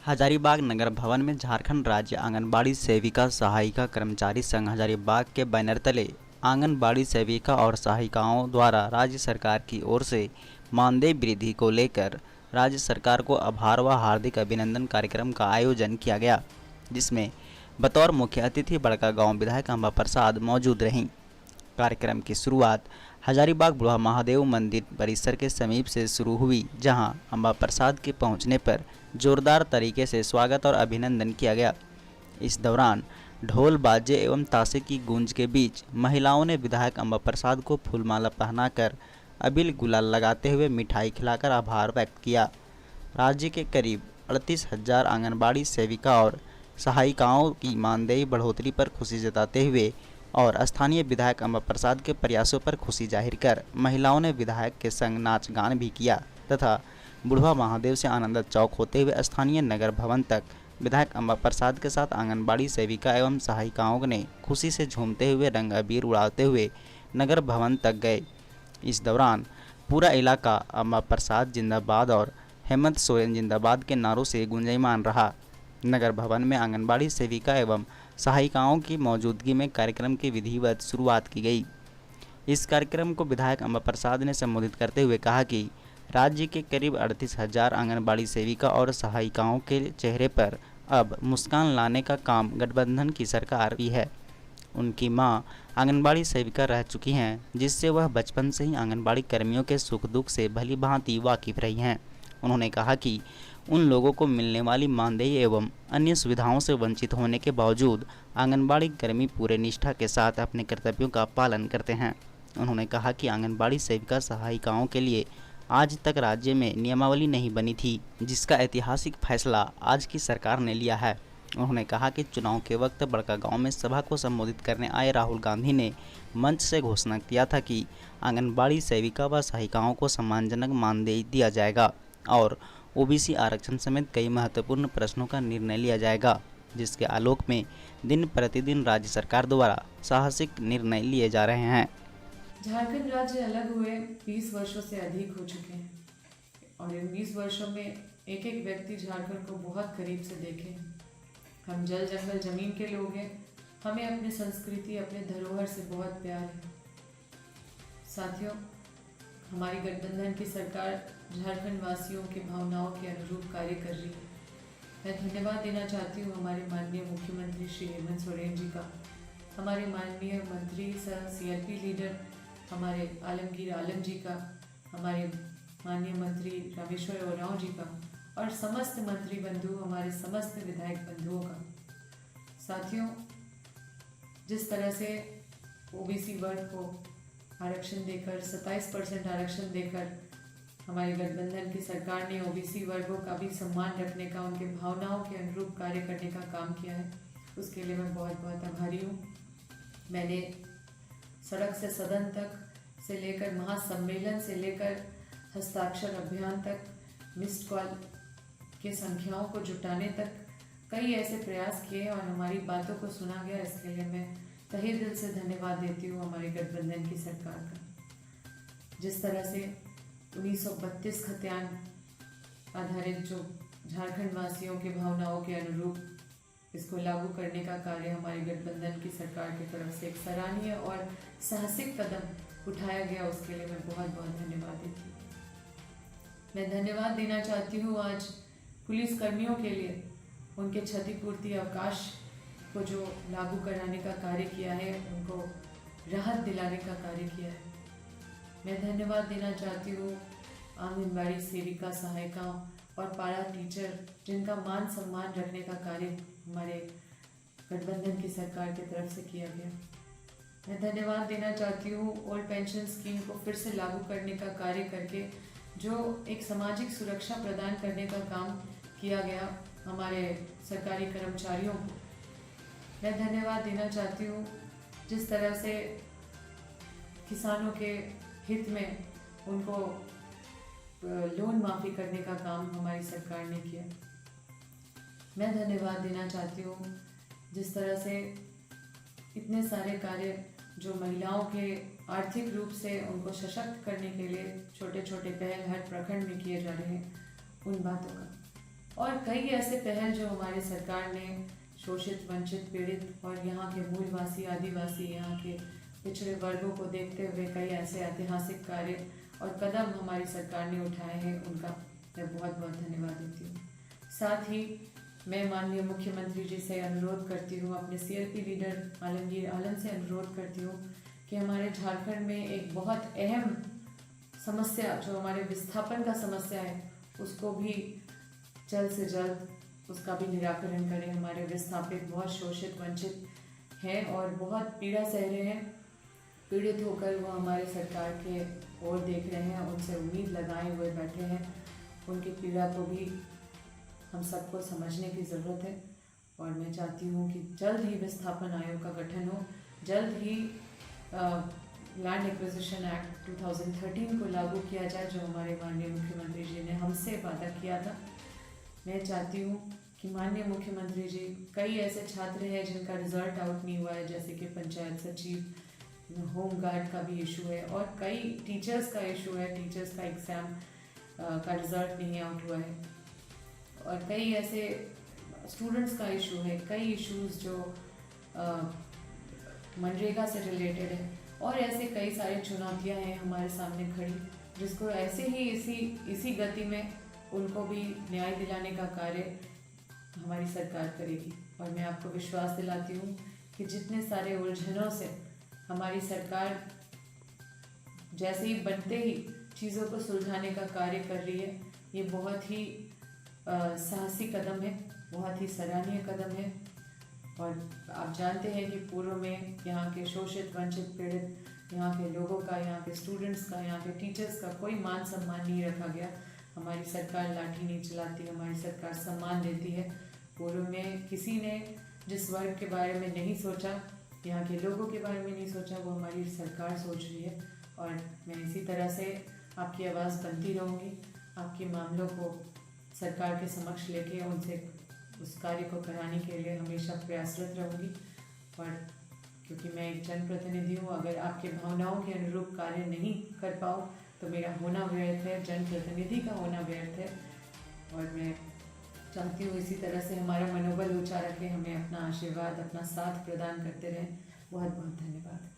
हजारीबाग नगर भवन में झारखंड राज्य आंगनबाड़ी सेविका सहायिका कर्मचारी संघ हजारीबाग के बैनर तले आंगनबाड़ी सेविका और सहायिकाओं द्वारा राज्य सरकार की ओर से मानदेय वृद्धि को लेकर राज्य सरकार को आभार व हार्दिक अभिनंदन कार्यक्रम का आयोजन किया गया, जिसमें बतौर मुख्य अतिथि बड़का गांव विधायक अंबा प्रसाद मौजूद रहीं। कार्यक्रम की शुरुआत हजारीबाग बुढ़ा महादेव मंदिर परिसर के समीप से शुरू हुई, जहां अंबा प्रसाद के पहुंचने पर जोरदार तरीके से स्वागत और अभिनंदन किया गया। इस दौरान ढोल बाजे एवं ताशे की गूंज के बीच महिलाओं ने विधायक अंबा प्रसाद को फूलमाला पहनाकर अबील गुलाल लगाते हुए मिठाई खिलाकर आभार व्यक्त किया। राज्य के करीब 38,000 आंगनबाड़ी सेविका और सहायिकाओं की मानदेय बढ़ोतरी पर खुशी जताते हुए और स्थानीय विधायक अंबा प्रसाद के प्रयासों पर खुशी जाहिर कर महिलाओं ने विधायक के संग नाच गान भी किया तथा बुढ़वा महादेव से आनंद चौक होते हुए स्थानीय नगर भवन तक विधायक अंबा प्रसाद के साथ आंगनबाड़ी सेविका एवं सहायिकाओं ने खुशी से झूमते हुए रंग अबीर उड़ाते हुए नगर भवन तक गए। इस दौरान पूरा इलाका अंबा प्रसाद जिंदाबाद और हेमंत सोरेन जिंदाबाद के नारों से गुंजायमान रहा। नगर भवन में आंगनबाड़ी सेविका एवं सहायिकाओं की मौजूदगी में कार्यक्रम की विधिवत शुरुआत की गई। इस कार्यक्रम को विधायक अंबा प्रसाद ने संबोधित करते हुए कहा कि राज्य के करीब 38,000 आंगनबाड़ी सेविका और सहायिकाओं के चेहरे पर अब मुस्कान लाने का काम गठबंधन की सरकार की है। उनकी मां आंगनबाड़ी सेविका रह चुकी हैं, जिससे वह बचपन से ही आंगनबाड़ी कर्मियों के सुख दुख से भली भांति वाकिफ रही हैं। उन्होंने कहा कि उन लोगों को मिलने वाली मानदेय एवं अन्य सुविधाओं से वंचित होने के बावजूद आंगनबाड़ी कर्मी पूरे निष्ठा के साथ अपने कर्तव्यों का पालन करते हैं। उन्होंने कहा कि आंगनबाड़ी सेविका सहायिकाओं के लिए आज तक राज्य में नियमावली नहीं बनी थी, जिसका ऐतिहासिक फैसला आज की सरकार ने लिया है। उन्होंने कहा कि चुनाव के वक्त बड़का गांव में सभा को संबोधित करने आए राहुल गांधी ने मंच से घोषणा किया था कि आंगनबाड़ी सेविका व सहायिकाओं को सम्मानजनक मानदेय दिया जाएगा और ओबीसी आरक्षण समेत कई महत्वपूर्ण प्रश्नों का निर्णय लिया जाएगा, जिसके आलोक में दिन प्रतिदिन राज्य सरकार द्वारा साहसिक निर्णय लिए जा रहे हैं। झारखंड राज्य अलग हुए 20 वर्षों से अधिक हो चुके हैं और इन 20 वर्षों में एक एक व्यक्ति झारखंड को बहुत करीब से देखे। हम जल जंगल जमीन के लोग हैं, हमें अपनी संस्कृति अपने धरोहर से बहुत प्यार है। साथियों, हमारी गठबंधन की सरकार झारखंड वासियों की भावनाओं के अनुरूप कार्य कर रही है। मैं धन्यवाद देना चाहती हूँ हमारे माननीय मुख्यमंत्री श्री हेमंत सोरेन जी का, हमारे माननीय मंत्री सह सीआरपी लीडर हमारे आलमगीर आलम जी का, हमारे माननीय मंत्री रामेश्वर ओरांव जी का और समस्त मंत्री बंधु, हमारे समस्त विधायक बंधुओं का। साथियों, जिस तरह से ओबीसी वर्ग को आरक्षण देकर 27% आरक्षण देकर हमारी गठबंधन की सरकार ने ओबीसी वर्गों का भी सम्मान रखने का, उनके भावनाओं के अनुरूप कार्य करने का काम किया है, उसके लिए मैं बहुत बहुत आभारी हूँ। मैंने सड़क से सदन तक से लेकर महासम्मेलन से लेकर हस्ताक्षर अभियान तक, मिस्ड कॉल के संख्याओं को जुटाने तक कई ऐसे प्रयास किए और हमारी बातों को सुना गया। इसके लिए मैं तहे दिल से धन्यवाद देती हूँ हमारी गठबंधन की सरकार का। जिस तरह से 1932 खतियान आधारित जो झारखंड वासियों के भावनाओं के अनुरूप इसको लागू करने का कार्य हमारी गठबंधन की सरकार की तरफ से एक सराहनीय और साहसिक कदम उठाया गया, उसके लिए मैं बहुत बहुत धन्यवाद देती हूँ। मैं धन्यवाद देना चाहती हूँ आज पुलिस कर्मियों के लिए, उनके क्षतिपूर्ति अवकाश को जो लागू कराने का कार्य किया है, उनको राहत दिलाने का कार्य किया है। मैं धन्यवाद देना चाहती हूँ आंगनबाड़ी सेविका सहायिकाओं और पारा टीचर, जिनका मान सम्मान रखने का कार्य हमारे गठबंधन की सरकार की तरफ से किया गया। मैं धन्यवाद देना चाहती हूँ ओल्ड पेंशन स्कीम को फिर से लागू करने का कार्य करके जो एक सामाजिक सुरक्षा प्रदान करने का काम किया गया हमारे सरकारी कर्मचारियों को। मैं धन्यवाद देना चाहती हूँ जिस तरह से किसानों के हित में उनको लोन माफ़ी करने का काम हमारी सरकार ने किया। मैं धन्यवाद देना चाहती हूँ जिस तरह से इतने सारे कार्य जो महिलाओं के आर्थिक रूप से उनको सशक्त करने के लिए छोटे छोटे पहल हर प्रखंड में किए जा रहे हैं, उन बातों का। और कई ऐसे पहल जो हमारी सरकार ने शोषित, वंचित, पीड़ित और यहाँ के मूलवासी, आदिवासी, यहाँ के पिछड़े वर्गों को देखते हुए कई ऐसे ऐतिहासिक कार्य और कदम हमारी सरकार ने उठाए हैं, उनका मैं बहुत बहुत धन्यवाद देती हूँ। साथ ही मैं माननीय मुख्यमंत्री जी से अनुरोध करती हूँ, अपने CLP लीडर आलमगीर आलम से अनुरोध करती हूँ कि हमारे झारखंड में एक बहुत अहम समस्या जो हमारे विस्थापन का समस्या है, उसको भी जल्द से जल्द उसका भी निराकरण करें। हमारे विस्थापित बहुत शोषित, वंचित हैं और बहुत पीड़ा सह रहे हैं। पीड़ित होकर वो हमारे सरकार के ओर देख रहे हैं, उनसे उम्मीद लगाए हुए बैठे हैं। उनकी पीड़ा को भी हम सबको समझने की ज़रूरत है और मैं चाहती हूँ कि जल्द ही विस्थापन आयोग का गठन हो, जल्द ही लैंड एक्विजिशन एक्ट 2013 को लागू किया जाए, जो हमारे माननीय मुख्यमंत्री जी ने हमसे वादा किया था। मैं चाहती हूँ कि माननीय मुख्यमंत्री जी, कई ऐसे छात्र हैं जिनका रिजल्ट आउट नहीं हुआ है, जैसे कि पंचायत सचिव, होम गार्ड का भी इशू है और कई टीचर्स का इशू है, टीचर्स का एग्ज़ाम का रिज़ल्ट नहीं आउट हुआ है और कई ऐसे स्टूडेंट्स का इशू है, कई इश्यूज जो मनरेगा से रिलेटेड है और ऐसे कई सारी चुनौतियां हैं हमारे सामने खड़ी, जिसको ऐसे ही इसी गति में उनको भी न्याय दिलाने का कार्य हमारी सरकार करेगी। और मैं आपको विश्वास दिलाती हूँ कि जितने सारे उलझनों से हमारी सरकार जैसे ही बनते ही चीज़ों को सुलझाने का कार्य कर रही है, ये बहुत ही साहसी कदम है, बहुत ही सराहनीय कदम है। और आप जानते हैं कि पूर्व में यहाँ के शोषित, वंचित, पीड़ित यहाँ के लोगों का, यहाँ के स्टूडेंट्स का, यहाँ के टीचर्स का कोई मान सम्मान नहीं रखा गया। हमारी सरकार लाठी नहीं चलाती, हमारी सरकार सम्मान देती है। पूर्व में किसी ने जिस वर्ग के बारे में नहीं सोचा, यहाँ के लोगों के बारे में नहीं सोचा, वो हमारी सरकार सोच रही है। और मैं इसी तरह से आपकी आवाज़ बनती रहूँगी, आपके मामलों को सरकार के समक्ष लेके उनसे उस कार्य को कराने के लिए हमेशा प्रयासरत रहूँगी। और क्योंकि मैं एक जनप्रतिनिधि हूँ, अगर आपके भावनाओं के अनुरूप कार्य नहीं कर पाऊँ तो मेरा होना व्यर्थ है, जनप्रतिनिधि का होना व्यर्थ है। और मैं चाहती हूँ इसी तरह से हमारा मनोबल ऊंचा रखें, हमें अपना आशीर्वाद, अपना साथ प्रदान करते रहें। बहुत बहुत धन्यवाद।